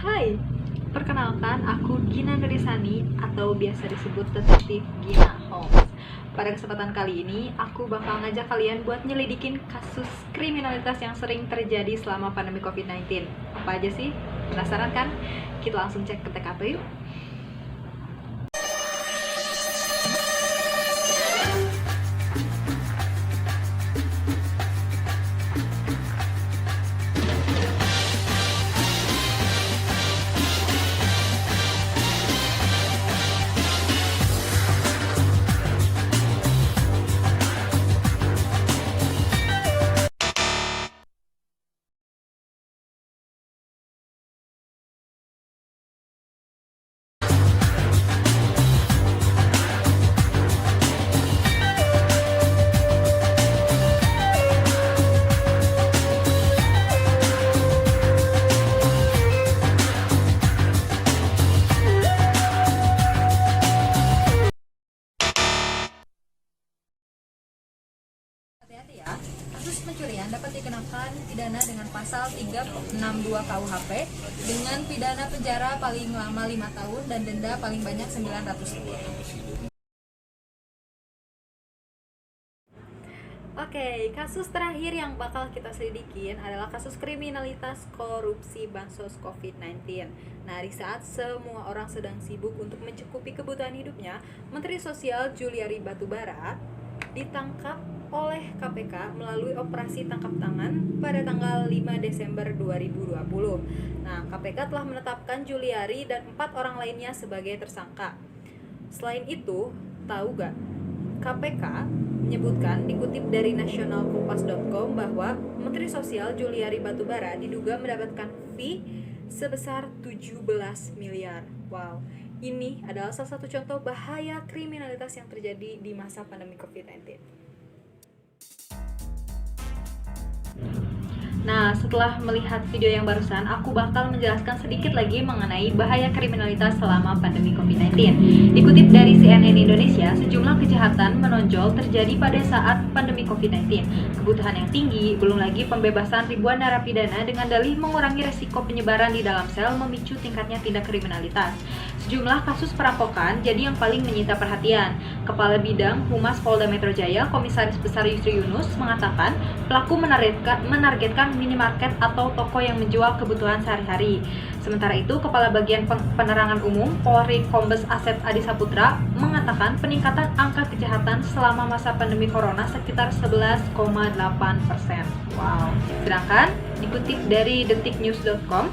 Hai, perkenalkan aku Gina Nurisani atau biasa disebut detektif Gina Holmes. Pada kesempatan kali ini, aku bakal ngajak kalian buat nyelidikin kasus kriminalitas yang sering terjadi selama pandemi COVID-19. Apa aja sih? Penasaran kan? Kita langsung cek ke TKP yuk. Hati-hati ya, kasus pencurian dapat dikenakan pidana dengan pasal 362 KUHP dengan pidana penjara paling lama 5 tahun dan denda paling banyak Rp900. Oke, kasus terakhir yang bakal kita selidikin adalah kasus kriminalitas korupsi bansos COVID-19. Nah, di saat semua orang sedang sibuk untuk mencukupi kebutuhan hidupnya, Menteri Sosial Juliari Batubara ditangkap oleh KPK melalui operasi tangkap tangan pada tanggal 5 Desember 2020. Nah, KPK telah menetapkan Juliari dan 4 orang lainnya sebagai tersangka. Selain itu, tahu gak? KPK menyebutkan dikutip dari nasionalkompas.com bahwa Menteri Sosial Juliari Batubara diduga mendapatkan fee sebesar 17 miliar. Wow, ini adalah salah satu contoh bahaya kriminalitas yang terjadi di masa pandemi COVID-19. Nah, setelah melihat video yang barusan, aku bakal menjelaskan sedikit lagi mengenai bahaya kriminalitas selama pandemi COVID-19. Dikutip dari CNN Indonesia, sejumlah kejahatan menonjol terjadi pada saat pandemi COVID-19. Kebutuhan yang tinggi, belum lagi pembebasan ribuan narapidana dengan dalih mengurangi resiko penyebaran di dalam sel memicu tingkatnya tindak kriminalitas. Sejumlah kasus perampokan jadi yang paling menyita perhatian. Kepala Bidang Humas Polda Metro Jaya, Komisaris Besar Yusri Yunus, mengatakan pelaku menargetkan minimarket atau toko yang menjual kebutuhan sehari-hari. Sementara itu, Kepala Bagian Penerangan Umum Polri Kombes Asep Adi Saputra mengatakan peningkatan angka kejahatan selama masa pandemi corona sekitar 11,8%. Wow. Sedangkan dikutip dari detiknews.com,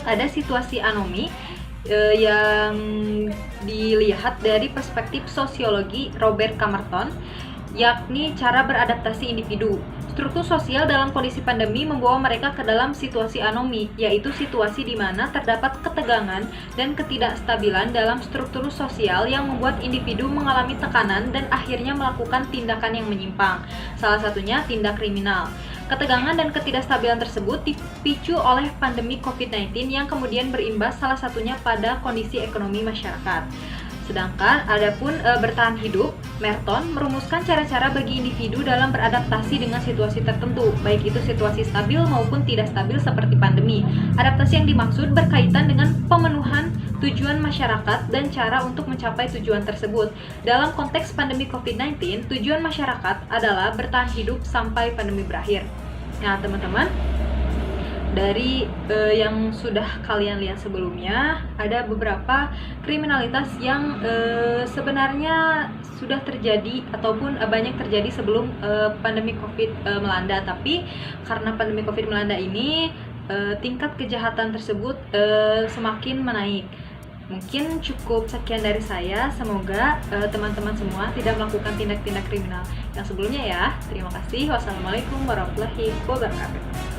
ada situasi anomi yang dilihat dari perspektif sosiologi Robert Camerton, yakni cara beradaptasi individu. Struktur sosial dalam kondisi pandemi membawa mereka ke dalam situasi anomi, yaitu situasi di mana terdapat ketegangan dan ketidakstabilan dalam struktur sosial yang membuat individu mengalami tekanan dan akhirnya melakukan tindakan yang menyimpang, salah satunya tindak kriminal. Ketegangan dan ketidakstabilan tersebut dipicu oleh pandemi COVID-19 yang kemudian berimbas salah satunya pada kondisi ekonomi masyarakat. Sedangkan adapun bertahan hidup, Merton merumuskan cara-cara bagi individu dalam beradaptasi dengan situasi tertentu, baik itu situasi stabil maupun tidak stabil seperti pandemi. Adaptasi yang dimaksud berkaitan dengan pemenuhan tujuan masyarakat dan cara untuk mencapai tujuan tersebut. Dalam konteks pandemi COVID-19, tujuan masyarakat adalah bertahan hidup sampai pandemi berakhir. Nah, teman-teman, dari yang sudah kalian lihat sebelumnya, ada beberapa kriminalitas yang sebenarnya sudah terjadi ataupun banyak terjadi sebelum pandemi COVID melanda. Tapi karena pandemi COVID melanda ini, tingkat kejahatan tersebut semakin menaik. Mungkin cukup sekian dari saya. Semoga teman-teman semua tidak melakukan tindak-tindak kriminal yang sebelumnya ya. Terima kasih. Wassalamualaikum warahmatullahi wabarakatuh.